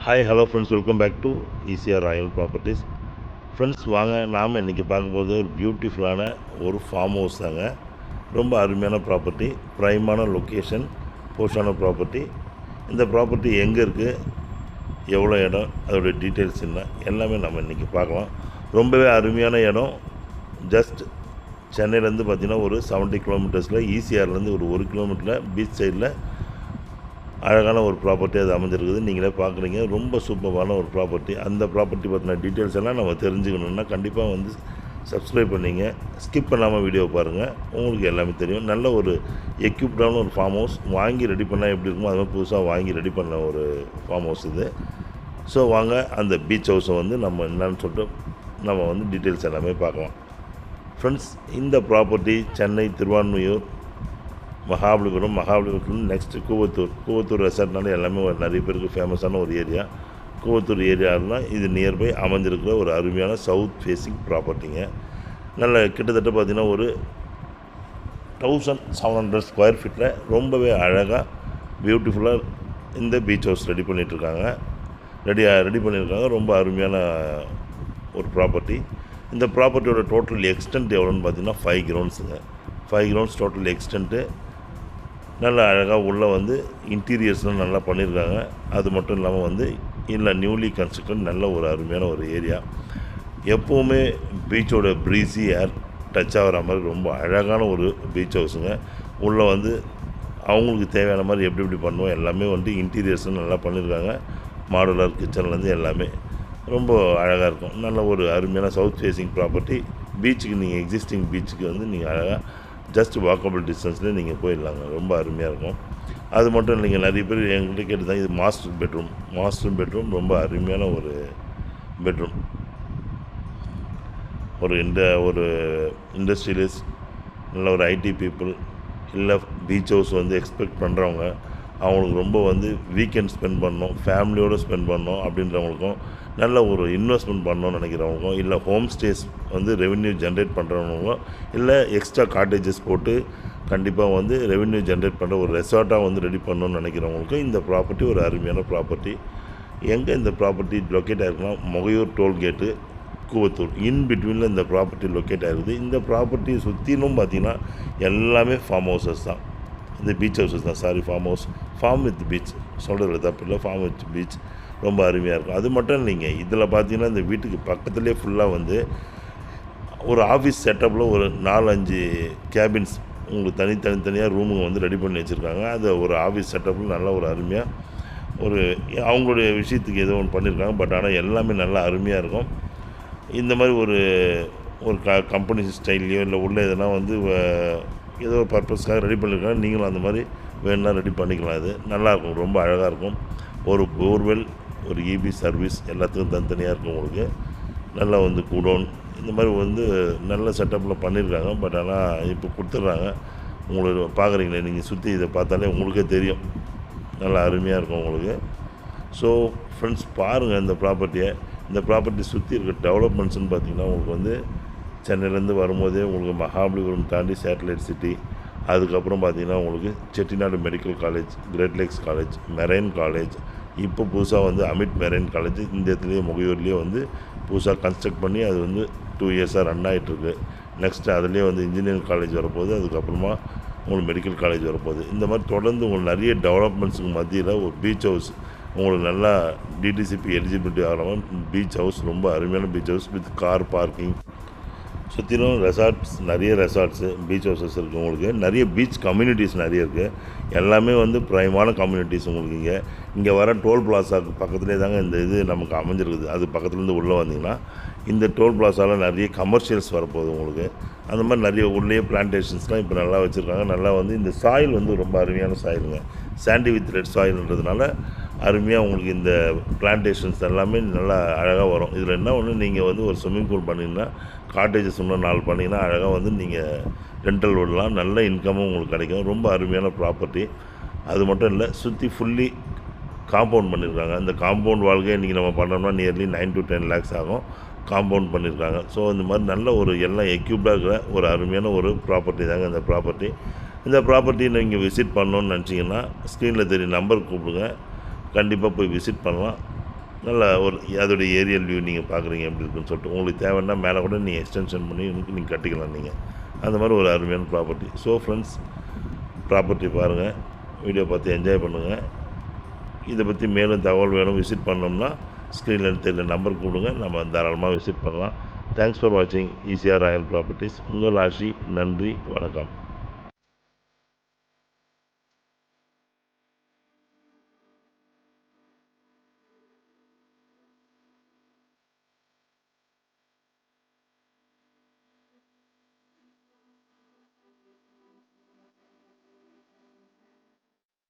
Hi hello friends, welcome back to ECR royal properties. Friends வாங்க, நாம் இன்றைக்கி பார்க்கும்போது ஒரு பியூட்டிஃபுல்லான ஒரு ஃபார்ம் ஹவுஸ் தாங்க. ரொம்ப அருமையான ப்ராப்பர்ட்டி, ப்ரைமான லொக்கேஷன், போஷான ப்ராப்பர்ட்டி. இந்த ப்ராப்பர்ட்டி எங்கே இருக்குது, எவ்வளோ இடம், அதோடைய டீட்டெயில்ஸ் என்ன எல்லாமே நம்ம இன்றைக்கி பார்க்கலாம். ரொம்பவே அருமையான இடம். ஜஸ்ட் சென்னையிலேருந்து பார்த்திங்கன்னா ஒரு 70 கிலோமீட்டர்ஸில், ஈசிஆர்லேருந்து ஒரு 1 கிலோமீட்டரில் பீச் சைடில் அழகான ஒரு ப்ராப்பர்ட்டி அது அமைஞ்சிருக்குது. நீங்களே பார்க்குறீங்க, ரொம்ப சூப்பரான ஒரு ப்ராப்பர்ட்டி. அந்த ப்ராப்பர்ட்டி பற்றின டீட்டெயில்ஸ் எல்லாம் நம்ம தெரிஞ்சுக்கணுன்னா கண்டிப்பாக வந்து சப்ஸ்கிரைப் பண்ணிங்க, ஸ்கிப் பண்ணாமல் வீடியோ பாருங்கள், உங்களுக்கு எல்லாமே தெரியும். நல்ல ஒரு எக்யூப்டான ஒரு ஃபார்ம் ஹவுஸ். வாங்கி ரெடி பண்ணால் எப்படி இருக்குமோ அது மாதிரி புதுசாக வாங்கி ரெடி பண்ண ஒரு ஃபார்ம் ஹவுஸ் இது. ஸோ வாங்க, அந்த பீச் ஹவுஸை வந்து நம்ம என்னன்னு சொல்லிட்டு நம்ம வந்து டீட்டெயில்ஸ் எல்லாமே பார்க்கலாம். ஃப்ரெண்ட்ஸ், இந்த ப்ராப்பர்ட்டி சென்னை, திருவான்மையூர், மகாபலிபுரம் நெக்ஸ்ட்டு கூவத்தூர் ரெசார்ட்னால எல்லாமே நிறைய பேருக்கு ஃபேமஸான ஒரு ஏரியா. கூவத்தூர் ஏரியாவில் இது நியர்பை அமைஞ்சிருக்கிற ஒரு அருமையான சவுத் ஃபேஸிங் ப்ராப்பர்ட்டிங்க. நல்ல கிட்டத்தட்ட பார்த்திங்கன்னா ஒரு 1700 ஸ்கொயர் ஃபீட்டில் ரொம்பவே அழகாக பியூட்டிஃபுல்லாக இந்த பீச் ஹவுஸ் ரெடி பண்ணிகிட்ருக்காங்க. ரெடி பண்ணியிருக்காங்க. ரொம்ப அருமையான ஒரு ப்ராப்பர்ட்டி. இந்த ப்ராப்பர்ட்டியோட டோட்டல் எக்ஸ்டென்ட் எவ்வளோன்னு பார்த்தீங்கன்னா 5 கிரவுண்ட்ஸுங்க. 5 கிரவுண்ட்ஸ் டோட்டல் எக்ஸ்டென்ட்டு. நல்லா அழகாக உள்ளே வந்து இன்டீரியர்ஸ்லாம் நல்லா பண்ணியிருக்காங்க. அது மட்டும் இல்லாமல் வந்து இல்லை நியூலி கன்ஸ்ட்ரக்டட் நல்ல ஒரு அருமையான ஒரு ஏரியா. எப்போவுமே பீச்சோட ப்ரீஸி ஏர் டச் ஆகிற மாதிரி ரொம்ப அழகான ஒரு பீச் ஹவுஸுங்க. உள்ளே வந்து அவங்களுக்கு தேவையான மாதிரி எப்படி பண்ணுவோம் எல்லாமே வந்து இன்டீரியர்ஸ்லாம் நல்லா பண்ணியிருக்காங்க. மாடுலர் கிச்சன்லேருந்து எல்லாமே ரொம்ப அழகாக இருக்கும். நல்ல ஒரு அருமையான சவுத் ஃபேஸிங் ப்ராப்பர்ட்டி. பீச்சுக்கு நீங்கள் எக்ஸிஸ்டிங் பீச்சுக்கு வந்து நீங்கள் அழகாக ஜஸ்ட் வாக்கபிள் டிஸ்டன்ஸ்லேயே நீங்கள் போயிடலாங்க. ரொம்ப அருமையாக இருக்கும். அது மட்டும் இல்லைங்க, நிறைய பேர் என்கிட்ட கேட்டு தான் இது மாஸ்டர் பெட்ரூம் ரொம்ப அருமையான ஒரு பெட்ரூம். ஒரு இண்டஸ்ட்ரியலிஸ்ட், நல்ல ஒரு ஐடி பீப்புள், இல்லை பீச் ஹவுஸ் வந்து எக்ஸ்பெக்ட் பண்ணுறவங்க, அவங்களுக்கு ரொம்ப வந்து வீக்கெண்ட் ஸ்பெண்ட் பண்ணணும், ஃபேமிலியோடு ஸ்பெண்ட் பண்ணணும் அப்படின்றவங்களுக்கும், நல்ல ஒரு இன்வெஸ்ட்மெண்ட் பண்ணணும்னு நினைக்கிறவங்களுக்கும், இல்லை ஹோம் ஸ்டேஸ் வந்து ரெவென்யூ ஜென்ரேட் பண்ணுறவங்களுக்கும், இல்லை எக்ஸ்ட்ரா காட்டேஜஸ் போட்டு கண்டிப்பாக வந்து ரெவென்யூ ஜென்ரேட் பண்ணுற ஒரு ரெசார்ட்டாக வந்து ரெடி பண்ணணும்னு நினைக்கிறவங்களுக்கும் இந்த ப்ராப்பர்ட்டி ஒரு அருமையான ப்ராப்பர்ட்டி. எங்கே இந்த ப்ராப்பர்ட்டி லொக்கேட் ஆகிருக்குன்னா, மொகையூர் டோல்கேட்டு, கூவத்தூர் இன் பிட்வீனில் இந்த ப்ராப்பர்ட்டி லொக்கேட் ஆகிருக்குது. இந்த ப்ராப்பர்ட்டியை சுற்றிலும் பார்த்திங்கன்னா எல்லாமே ஃபார்ம் ஹவுசஸ் தான். இந்த பீச் ஹவுசஸ் தான். ஃபார்ம் வித் பீச் சொல்கிறது தப்பு இல்லை. ஃபார்ம் வித் பீச் ரொம்ப அருமையாக இருக்கும். அது மட்டும் இல்லைங்க, இதில் பார்த்தீங்கன்னா இந்த வீட்டுக்கு பக்கத்துலேயே ஃபுல்லாக வந்து ஒரு ஆஃபீஸ் செட்டப்பில் ஒரு 4-5 கேபின்ஸ் உங்களுக்கு தனித்தனியாக ரூமுங்க வந்து ரெடி பண்ணி வச்சுருக்காங்க. அது ஒரு ஆஃபீஸ் செட்டப்பில் நல்லா ஒரு அருமையாக ஒரு அவங்களுடைய விஷயத்துக்கு ஏதோ ஒன்று பண்ணியிருக்காங்க. பட் ஆனால் எல்லாமே நல்லா அருமையாக இருக்கும். இந்த மாதிரி ஒரு கம்பெனி ஸ்டைல்லையோ இல்லை உள்ள எதனா வந்து ஏதோ ஒரு பர்பஸ்க்காக ரெடி பண்ணியிருக்காங்க. நீங்களும் அந்த மாதிரி வேணுன்னா ரெடி பண்ணிக்கலாம். இது நல்லாயிருக்கும், ரொம்ப அழகாக இருக்கும். ஒரு போர்வெல், ஒரு இபி சர்வீஸ் எல்லாத்துக்கும் தனித்தனியாக இருக்கும். உங்களுக்கு நல்லா வந்து குடோன் இந்த மாதிரி வந்து நல்ல செட்டப்பில் பண்ணியிருக்காங்க. பட் ஆனால் இப்போ கொடுத்துட்றாங்க. உங்களுக்கு பார்க்குறீங்களே, நீங்கள் சுற்றி இதை பார்த்தாலே உங்களுக்கே தெரியும், நல்லா அருமையாக இருக்கும் உங்களுக்கு. ஸோ ஃப்ரெண்ட்ஸ், பாருங்கள் இந்த ப்ராப்பர்ட்டியை. இந்த ப்ராப்பர்ட்டி சுற்றி இருக்க டெவலப்மெண்ட்ஸ்னு பார்த்திங்கன்னா, உங்களுக்கு வந்து சென்னையிலேருந்து வரும்போதே உங்களுக்கு மகாபலிபுரம் தாண்டி சேட்டலைட் சிட்டி, அதுக்கப்புறம் பார்த்திங்கன்னா உங்களுக்கு Chettinad medical college, great lakes college, marine college, இப்போ புதுசாக வந்து அமிட் மெரைன் காலேஜ் இந்த இடத்துலையே மொகையூர்லேயே வந்து புதுசாக கன்ஸ்ட்ரக்ட் பண்ணி அது வந்து 2 இயர்ஸாக ரன் ஆகிட்டுருக்கு. நெக்ஸ்ட்டு அதுலேயே வந்து இன்ஜினியரிங் காலேஜ் வரப்போகுது. அதுக்கப்புறமா உங்களுக்கு மெடிக்கல் காலேஜ் வரப்போகுது. இந்த மாதிரி தொடர்ந்து உங்களுக்கு நிறைய டெவலப்மெண்ட்ஸுக்கு மத்தியில் ஒரு பீச் ஹவுஸ் உங்களுக்கு நல்லா டிடிசிபி எலிஜிபிலிட்டி ஆகிற மாதிரி பீச் ஹவுஸ், ரொம்ப அருமையான beach house with car parking. சுற்றிலும் நிறைய ரெசார்ட்ஸு, பீச் ஹவுசஸ் இருக்குது. உங்களுக்கு நிறைய பீச் கம்யூனிட்டிஸ் நிறைய இருக்குது. எல்லாமே வந்து ப்ரைமான கம்யூனிட்டிஸ். உங்களுக்கு இங்கே வர டோல் பிளாஸாக்கு பக்கத்துலேயே தாங்க இந்த இது நமக்கு அமைஞ்சிருக்குது. அது பக்கத்துலேருந்து உள்ளே வந்தீங்கன்னா இந்த டோல் பிளாஸாவில் நிறைய கமர்ஷியல்ஸ் வரப்போகுது உங்களுக்கு. அந்த மாதிரி நிறைய உள்ளே பிளான்டேஷன்ஸ்லாம் இப்போ நல்லா வச்சுருக்காங்க. நல்லா வந்து இந்த சாயில் வந்து ரொம்ப அருமையான சாயிலுங்க. சாண்டி வித் ரெட் சாயில்ன்றதுனால அருமையாக உங்களுக்கு இந்த பிளான்டேஷன்ஸ் எல்லாமே நல்லா அழகாக வரும். இதில் என்ன ஒன்று, நீங்கள் வந்து ஒரு ஸ்விம்மிங் பூல் பண்ணிங்கன்னா, காட்டேஜஸ் இன்னும் 4 பண்ணிங்கன்னா அழகாக வந்து நீங்கள் ரெண்டல் விடலாம். நல்ல இன்கமும் உங்களுக்கு கிடைக்கும். ரொம்ப அருமையான ப்ராப்பர்ட்டி. அது மட்டும் இல்லை, சுற்றி ஃபுல்லி காம்பவுண்ட் பண்ணியிருக்காங்க. அந்த காம்பவுண்ட் வாழ்க்கை இன்றைக்கி நம்ம பண்ணோம்னா நியர்லி 9 to 10 lakhs ஆகும். காம்பவுண்ட் பண்ணியிருக்காங்க. ஸோ இந்த மாதிரி நல்ல ஒரு எல்லாம் எக்யூப்டாக இருக்கிற ஒரு அருமையான ஒரு ப்ராப்பர்ட்டி தாங்க இந்த ப்ராப்பர்ட்டி. இந்த ப்ராப்பர்ட்டி நீங்கள் விசிட் பண்ணணுன்னு நினச்சிங்கன்னா ஸ்க்ரீனில் தெரிய நம்பர் கூப்பிடுங்க. கண்டிப்பாக போய் விசிட் பண்ணலாம். நல்ல ஒரு அதோடைய ஏரியல் வியூ நீங்கள் பார்க்குறீங்க எப்படி இருக்குன்னு சொல்லிட்டு உங்களுக்கு தேவைன்னா மேலே கூட நீங்கள் எக்ஸ்டென்ஷன் பண்ணி நீங்கள் கட்டிக்கலாம் நீங்கள். அந்த மாதிரி ஒரு அருமையான ப்ராப்பர்ட்டி. ஸோ ஃப்ரெண்ட்ஸ், ப்ராப்பர்ட்டி பாருங்கள், வீடியோ பார்த்து என்ஜாய் பண்ணுங்கள். இதை பற்றி மேலும் தகவல் வேணும், விசிட் பண்ணோம்னா ஸ்க்ரீனில் தெரியல நம்பர் கொடுங்க, நம்ம தாராளமாக விசிட் பண்ணலாம். தேங்க்ஸ் ஃபார் வாட்சிங் ஈசிஆர் ராயல் ப்ராப்பர்ட்டிஸ். உங்கள் ராஷி. நன்றி, வணக்கம்.